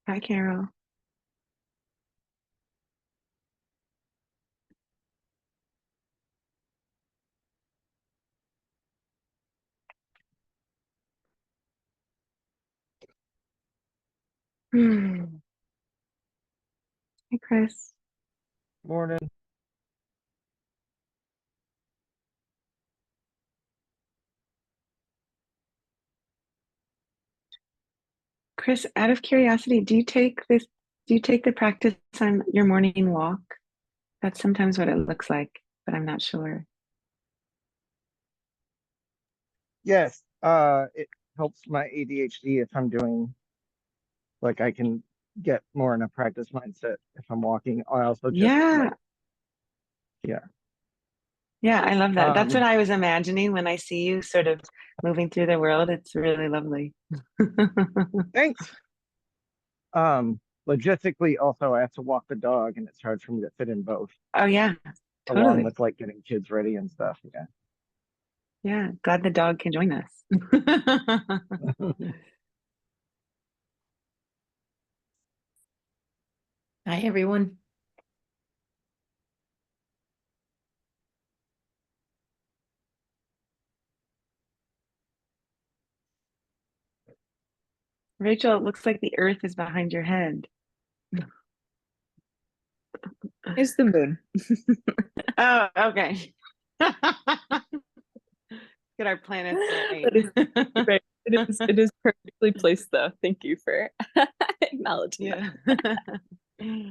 Hi, Carol. Hi, Chris. Morning. Chris, out of curiosity, do you take the practice on your morning walk? That's sometimes what it looks like, but I'm not sure. Yes, it helps my ADHD if I'm doing like I can get more in a practice mindset if I'm walking. I also just Yeah, like yeah. yeah, I love that. That's what Um, I was imagining when I see you sort of moving through the world. It's really lovely. Thanks. Logistically also I have to walk the dog and it's hard for me to fit in both Oh, yeah, along totally. with like getting kids ready and stuff. Yeah. Yeah, glad the dog can join us. Hi, everyone. Rachel, it looks like the earth is behind your head. It's the moon. Oh, okay. Get our planets right. That is right. It is perfectly placed though. Thank you for acknowledging that. Yeah.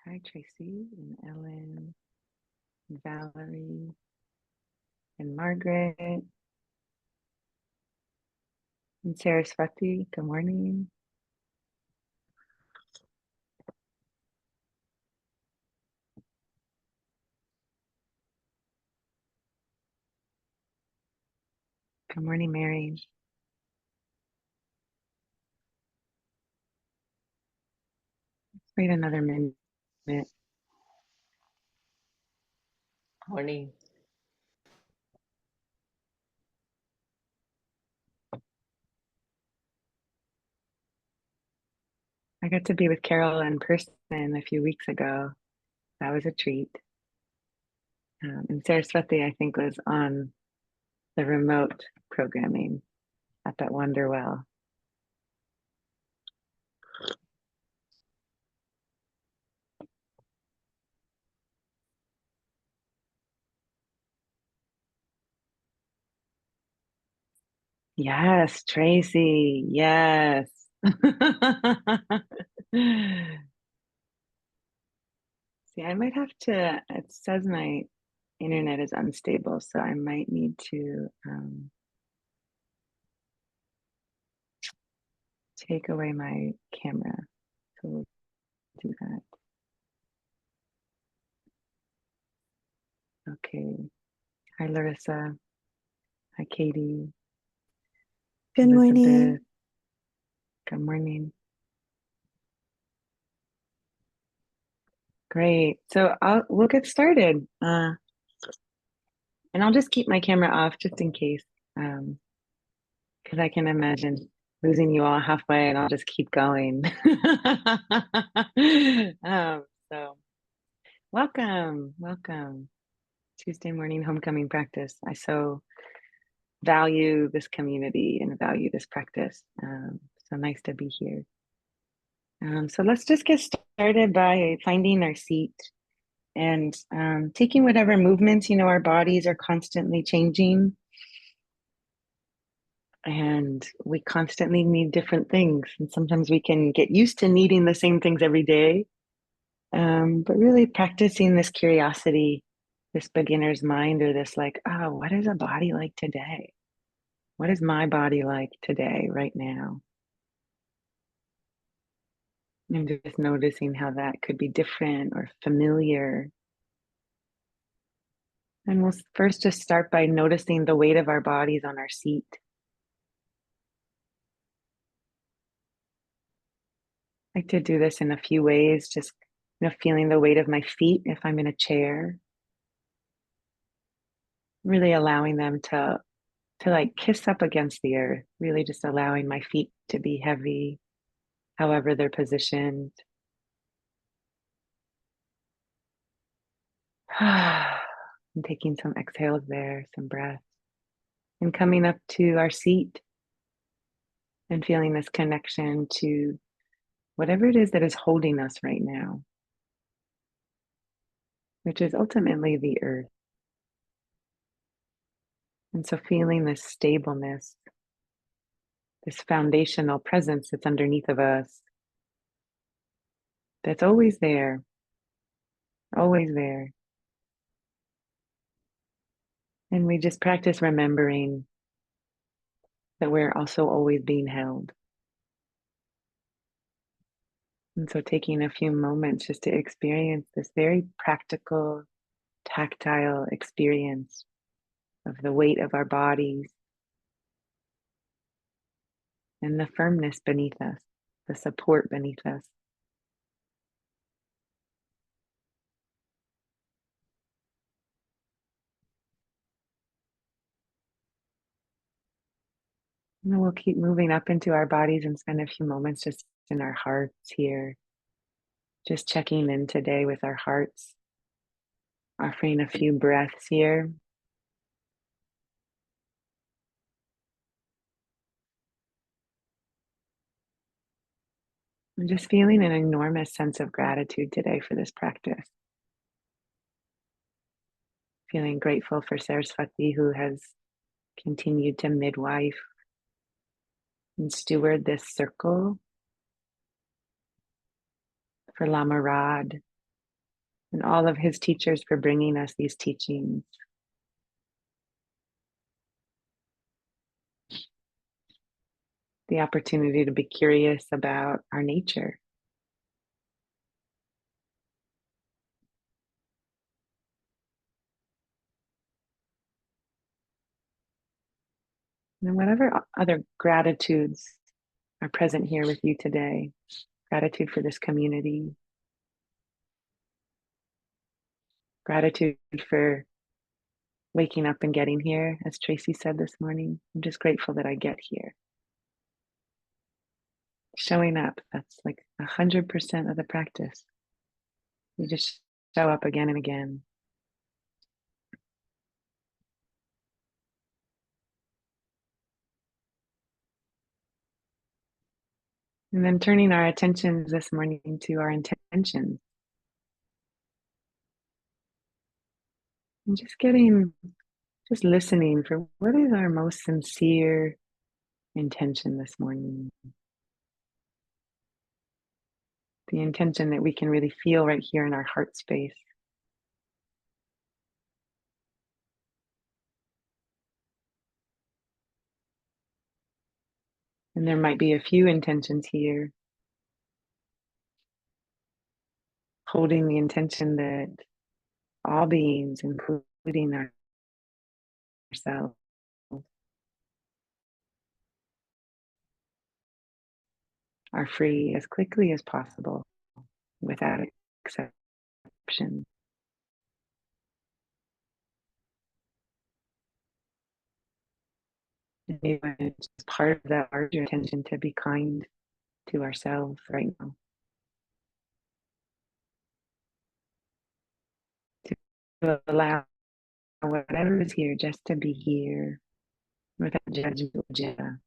Hi, Tracy and Ellen and Valerie and Margaret and Saraswati. Good morning. Good morning, Mary. Wait another minute. Morning. I got to be with Carol in person a few weeks ago. That was a treat. And Saraswati, I think, was on the remote programming up at Wonderwell. Yes, Tracy. Yes. See, I might have to, it says my internet is unstable, so I might need to take away my camera. So we'll do that. Okay. Hi, Larissa. Hi, Katie. Good Elizabeth. morning. Good morning. Great. So we'll get started. And I'll just keep my camera off just in case, because I can imagine losing you all halfway and I'll just keep going. So welcome, welcome. Tuesday morning homecoming practice. I so value this community and value this practice. So nice to be here. So let's just get started by finding our seat and taking whatever movements, our bodies are constantly changing and we constantly need different things. And sometimes we can get used to needing the same things every day. But really practicing this curiosity, this beginner's mind, or this like, oh, what is a body like today? What is my body like today, right now? And just noticing how that could be different or familiar. And we'll first just start by noticing the weight of our bodies on our seat. like to do this in a few ways, just feeling the weight of my feet if I'm in a chair, really allowing them to like kiss up against the earth, really just allowing my feet to be heavy, however they're positioned. And taking some exhales there, some breath, and coming up to our seat and feeling this connection to whatever it is that is holding us right now, which is ultimately the earth. And so feeling this stableness, this foundational presence that's underneath of us, that's always there, always there. And we just practice remembering that we're also always being held. And so taking a few moments just to experience this very practical, tactile experience of the weight of our bodies and the firmness beneath us, the support beneath us. And then we'll keep moving up into our bodies and spend a few moments just in our hearts here, just checking in today with our hearts, offering a few breaths here. I'm just feeling an enormous sense of gratitude today for this practice. Feeling grateful for Saraswati, who has continued to midwife and steward this circle, for Lama Rod and all of his teachers for bringing us these teachings. The opportunity to be curious about our nature. And whatever other gratitudes are present here with you today, gratitude for this community, gratitude for waking up and getting here, as Tracy said this morning. I'm just grateful that I get here. Showing up, that's like 100% of the practice. You just show up again and again. And then turning our attentions this morning to our intentions. And just listening for what is our most sincere intention this morning. The intention that we can really feel right here in our heart space. And there might be a few intentions here. Holding the intention that all beings, including ourselves, are free as quickly as possible, without exception. It's part of that larger intention to be kind to ourselves right now. To allow whatever is here just to be here without judgment.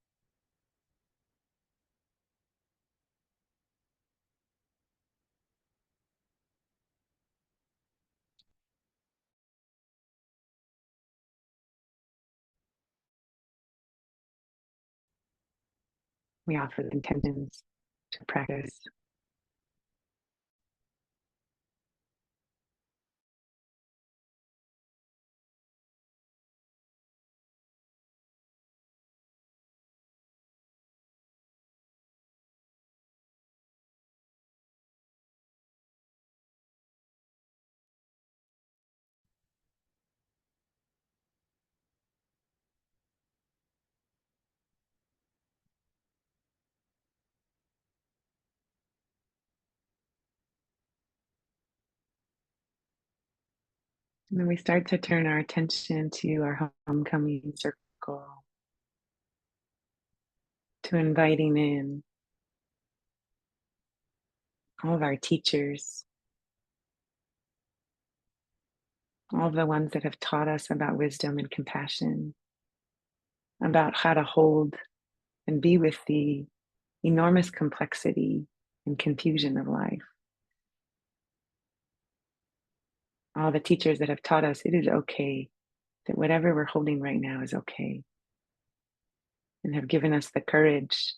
We offer the intentions to practice. And then we start to turn our attention to our homecoming circle, to inviting in all of our teachers, all of the ones that have taught us about wisdom and compassion, about how to hold and be with the enormous complexity and confusion of life. All the teachers that have taught us it is okay, that whatever we're holding right now is okay, and have given us the courage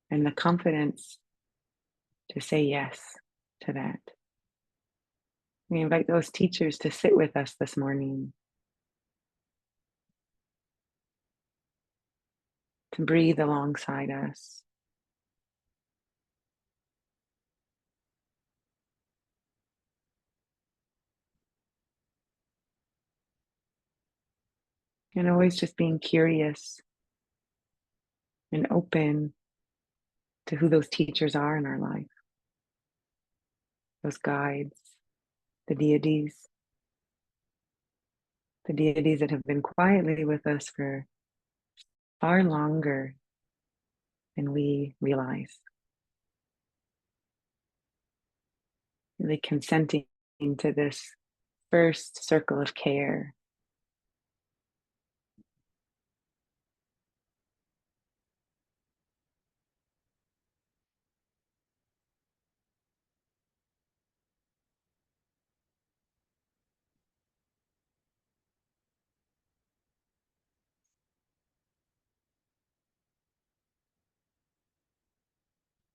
and the confidence to say yes to that. We invite those teachers to sit with us this morning, to breathe alongside us. And always just being curious and open to who those teachers are in our life, those guides, the deities, that have been quietly with us for far longer than we realize. Really consenting to this first circle of care.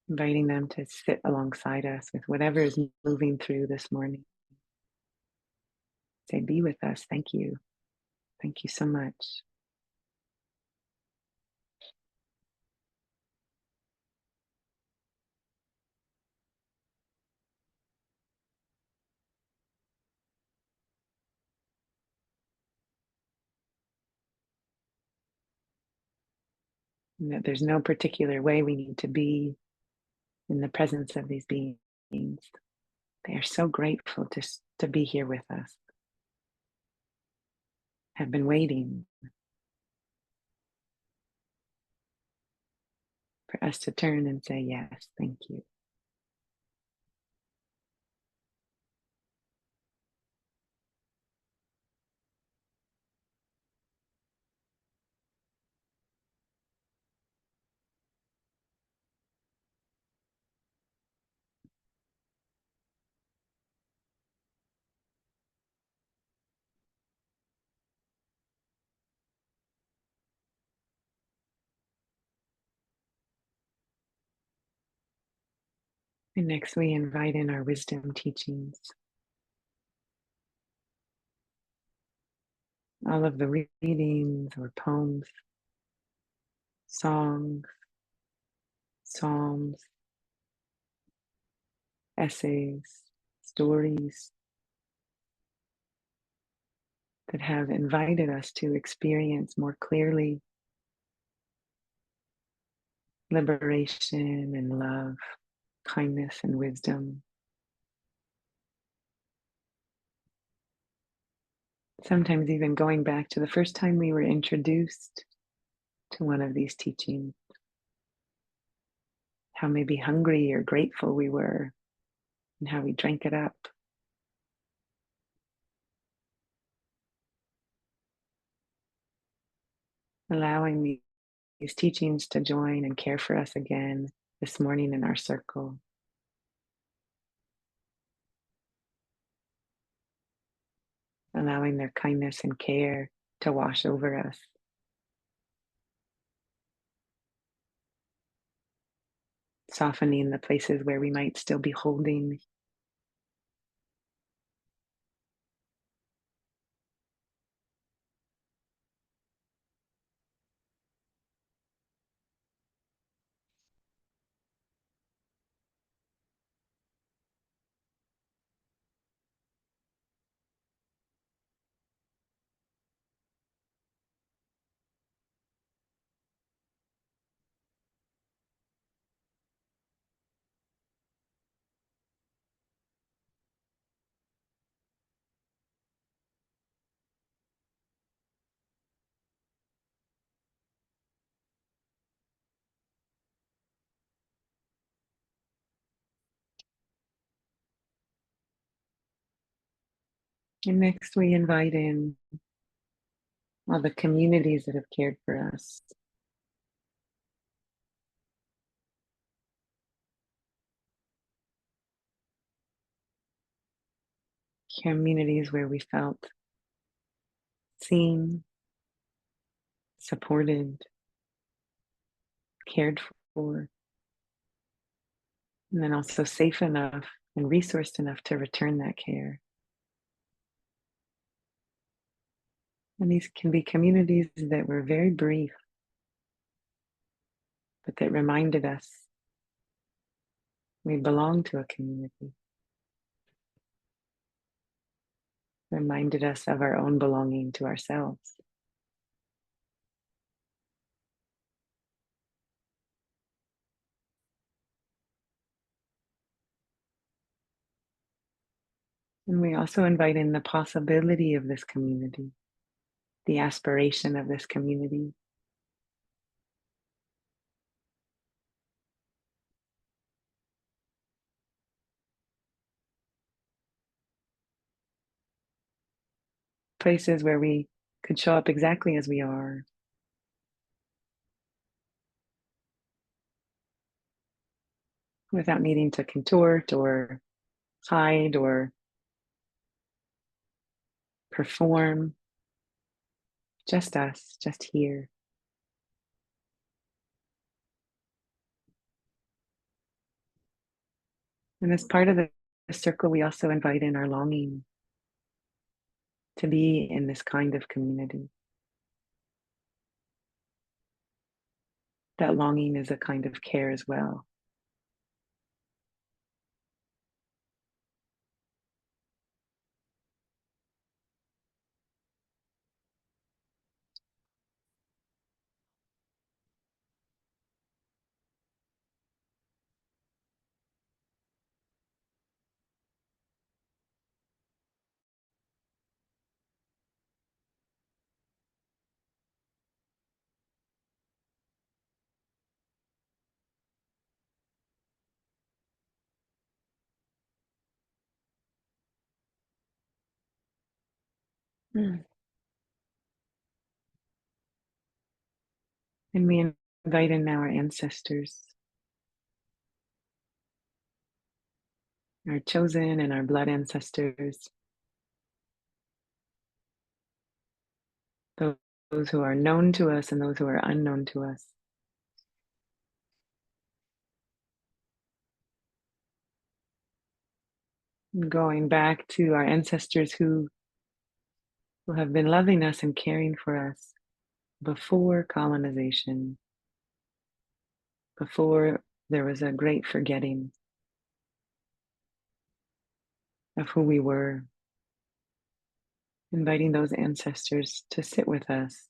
Inviting them to sit alongside us with whatever is moving through this morning. Say, be with us. Thank you. Thank you so much. And that there's no particular way we need to be in the presence of these beings. They are so grateful to be here with us, have been waiting for us to turn and say, yes, thank you. And next we invite in our wisdom teachings. All of the readings or poems, songs, psalms, essays, stories that have invited us to experience more clearly liberation and love, kindness and wisdom. Sometimes even going back to the first time we were introduced to one of these teachings, how maybe hungry or grateful we were, and how we drank it up. Allowing these teachings to join and care for us again this morning in our circle. Allowing their kindness and care to wash over us. Softening the places where we might still be holding. And next, we invite in all the communities that have cared for us. Communities where we felt seen, supported, cared for, and then also safe enough and resourced enough to return that care. And these can be communities that were very brief, but that reminded us we belong to a community, reminded us of our own belonging to ourselves. And we also invite in the possibility of this community, the aspiration of this community. Places where we could show up exactly as we are, without needing to contort or hide or perform. Just us, just here. And as part of the circle, we also invite in our longing to be in this kind of community. That longing is a kind of care as well. Mm. And we invite in now our ancestors, our chosen and our blood ancestors, those who are known to us and those who are unknown to us. And going back to our ancestors who have been loving us and caring for us before colonization, before there was a great forgetting of who we were, inviting those ancestors to sit with us,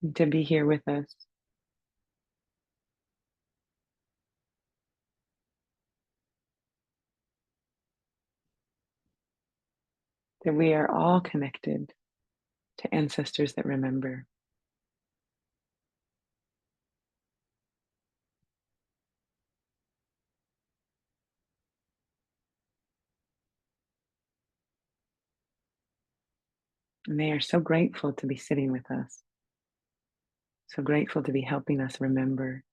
and to be here with us. That we are all connected to ancestors that remember. And they are so grateful to be sitting with us, so grateful to be helping us remember.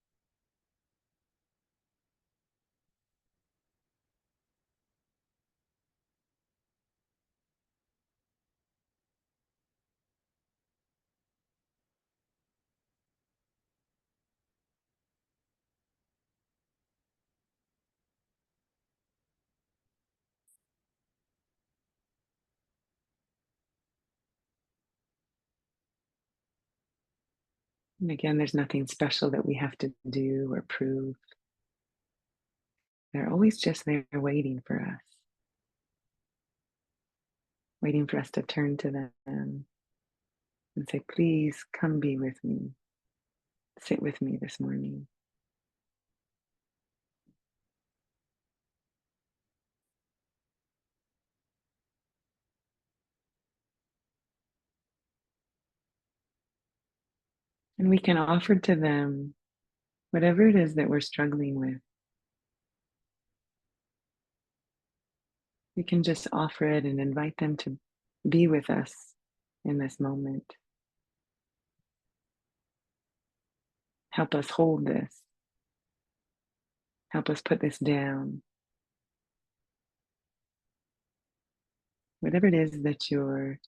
And again, there's nothing special that we have to do or prove. They're always just there waiting for us, waiting for us to turn to them and say, please come be with me. Sit with me this morning. And we can offer to them whatever it is that we're struggling with. We can just offer it and invite them to be with us in this moment. Help us hold this. Help us put this down. Whatever it is that you're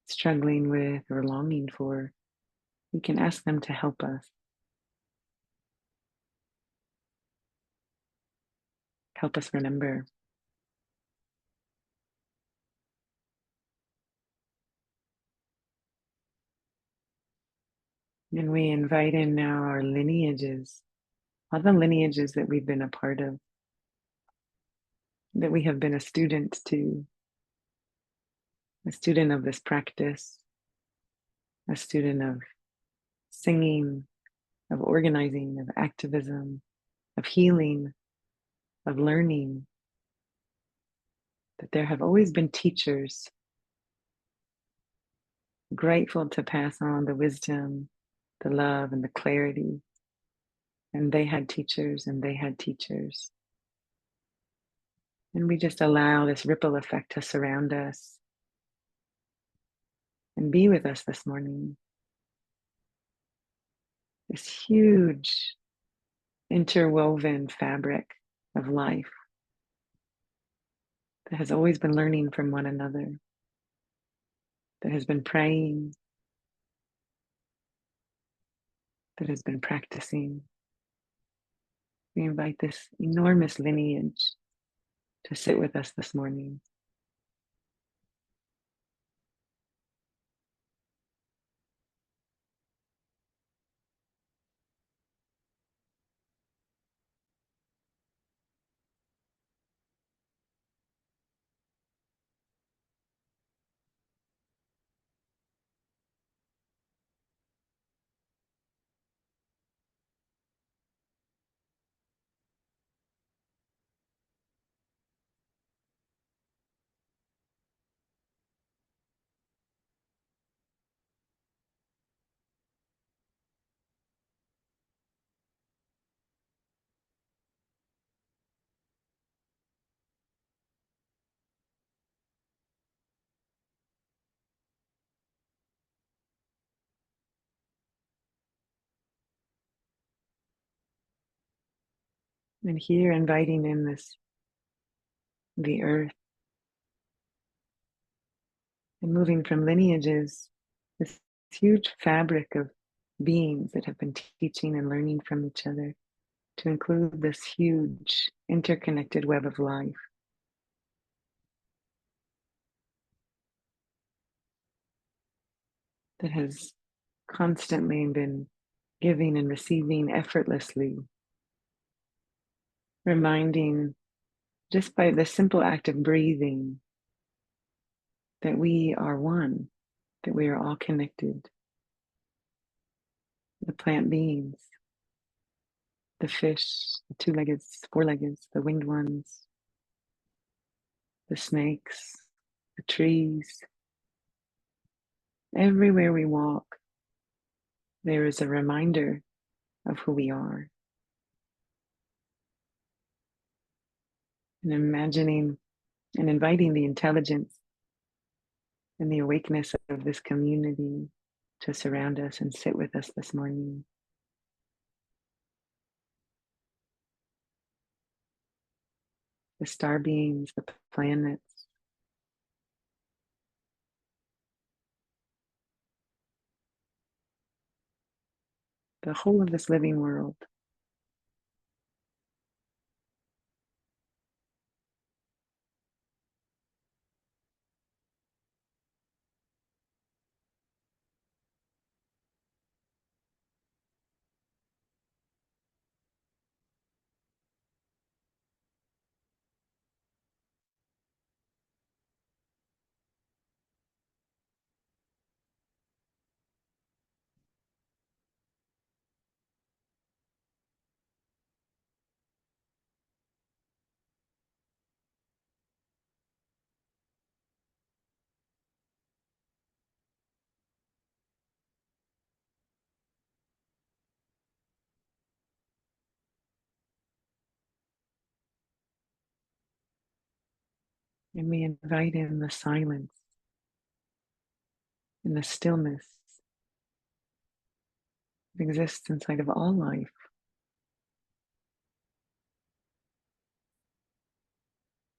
struggling with or longing for, we can ask them to help us. Help us remember. And we invite in now our lineages, all the lineages that we've been a part of, that we have been a student to, a student of this practice, a student of singing, of organizing, of activism, of healing, of learning, that there have always been teachers grateful to pass on the wisdom, the love, and the clarity. And they had teachers, and they had teachers. And we just allow this ripple effect to surround us and be with us this morning. This huge interwoven fabric of life that has always been learning from one another, that has been praying, that has been practicing. We invite this enormous lineage to sit with us this morning. And here, inviting in the earth, and moving from lineages, this huge fabric of beings that have been teaching and learning from each other, to include this huge interconnected web of life that has constantly been giving and receiving effortlessly, reminding just by the simple act of breathing that we are one, that we are all connected. The plant beings, the fish, the two-legged, four-legged, the winged ones, the snakes, the trees. Everywhere we walk, there is a reminder of who we are. And imagining and inviting the intelligence and the awakeness of this community to surround us and sit with us this morning. The star beings, the planets, the whole of this living world. And we invite in the silence and the stillness that exists inside of all life.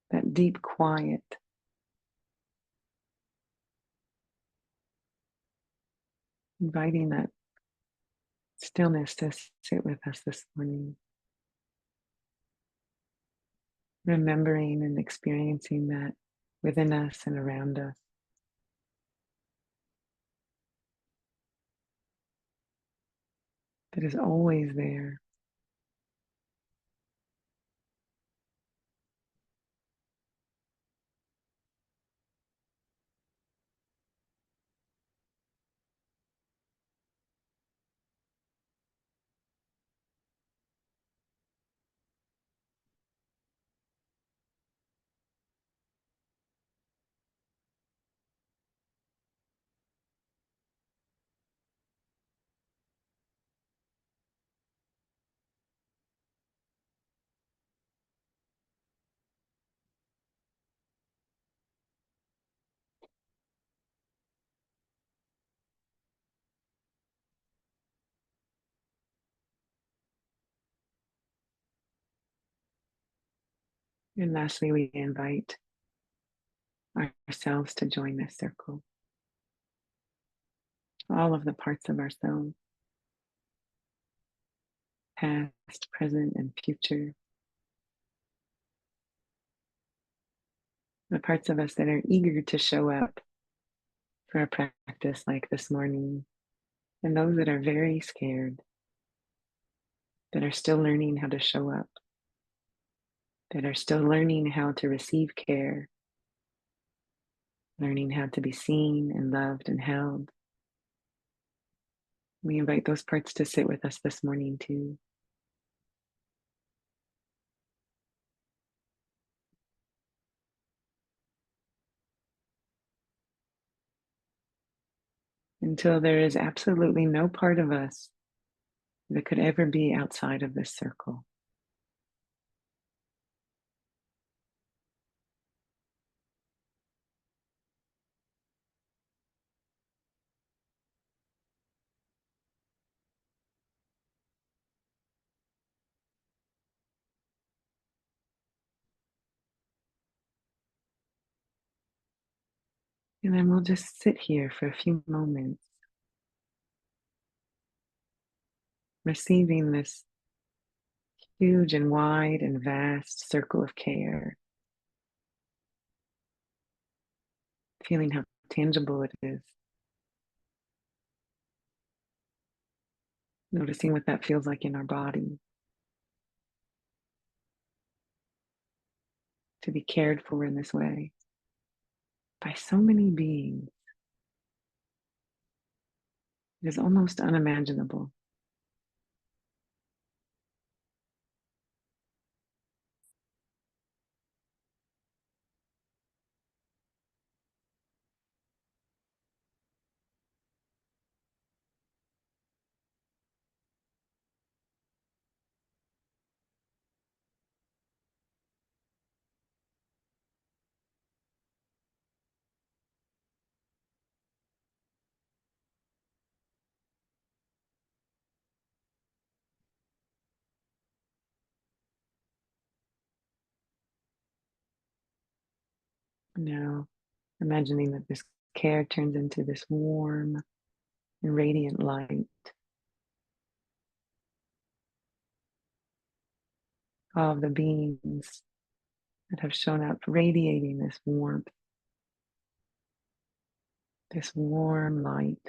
That deep quiet, inviting that stillness to sit with us this morning, remembering and experiencing that within us and around us. That is always there. And lastly, we invite ourselves to join this circle. All of the parts of ourselves, past, present, and future. The parts of us that are eager to show up for a practice like this morning, and those that are very scared, that are still learning how to show up, that are still learning how to receive care, learning how to be seen and loved and held. We invite those parts to sit with us this morning too. Until there is absolutely no part of us that could ever be outside of this circle. And then we'll just sit here for a few moments, receiving this huge and wide and vast circle of care, feeling how tangible it is, noticing what that feels like in our body, to be cared for in this way by so many beings. It is almost unimaginable. Now, imagining that this care turns into this warm and radiant light. All of the beings that have shown up radiating this warmth, this warm light.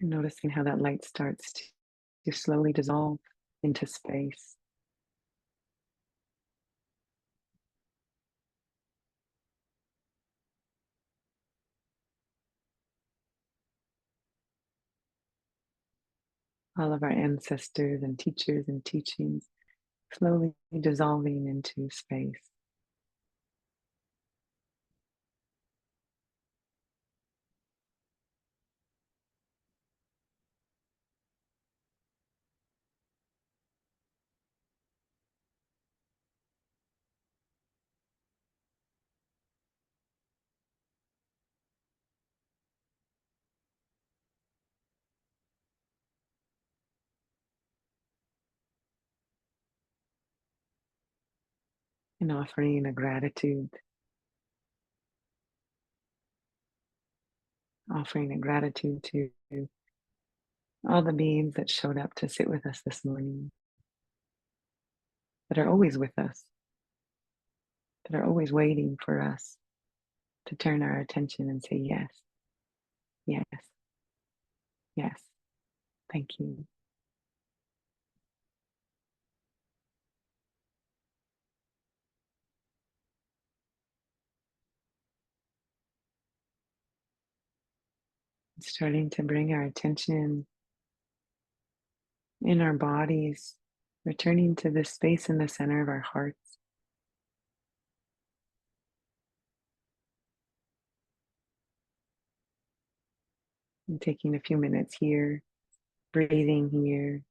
And noticing how that light starts to slowly dissolve into space. All of our ancestors and teachers and teachings slowly dissolving into space. And offering a gratitude. Offering a gratitude to all the beings that showed up to sit with us this morning, that are always with us, that are always waiting for us to turn our attention and say, yes, yes, yes, thank you. Starting to bring our attention in our bodies, returning to this space in the center of our hearts. And taking a few minutes here, breathing here.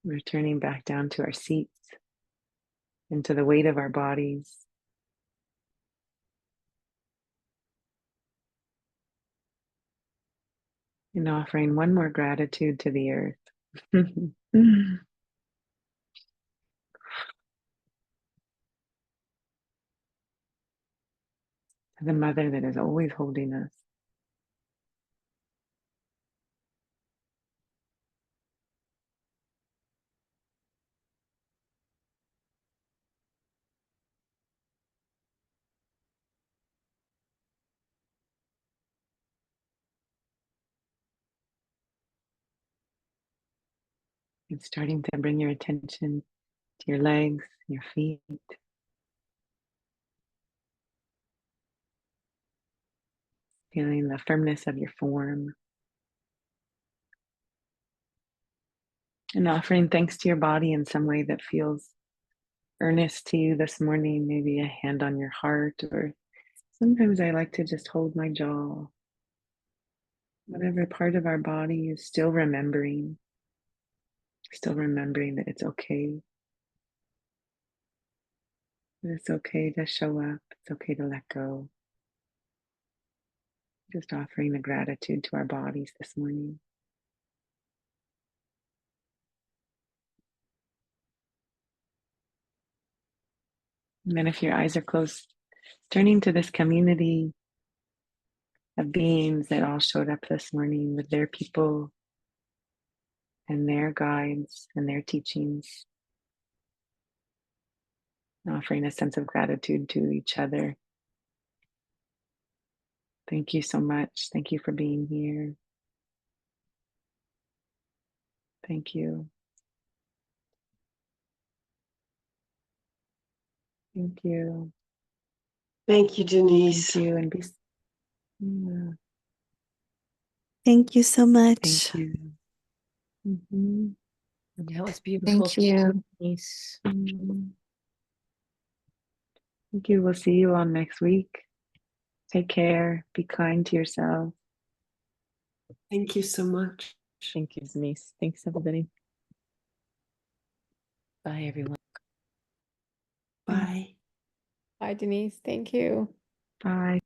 Returning back down to our seats, into the weight of our bodies. And offering one more gratitude to the earth. To the mother that is always holding us. And starting to bring your attention to your legs, your feet. Feeling the firmness of your form. And offering thanks to your body in some way that feels earnest to you this morning. Maybe a hand on your heart, or sometimes I like to just hold my jaw. Whatever part of our body is still remembering that it's okay. That it's okay to show up. It's okay to let go. Just offering the gratitude to our bodies this morning. And then if your eyes are closed, turning to this community of beings that all showed up this morning with their people and their guides and their teachings, offering a sense of gratitude to each other. Thank you so much. Thank you for being here. Thank you. Thank you. Thank you, Denise. Thank you. And be. Yeah, Thank you so much. thank you. Mhm. That was beautiful. Thank you. Denise. Mhm. Thank you. We'll see you all next week. Take care. Be kind to yourself. Thank you so much. Thank you, Denise. Thanks, everybody. Bye, everyone. Bye. Bye, Denise. Thank you. Bye.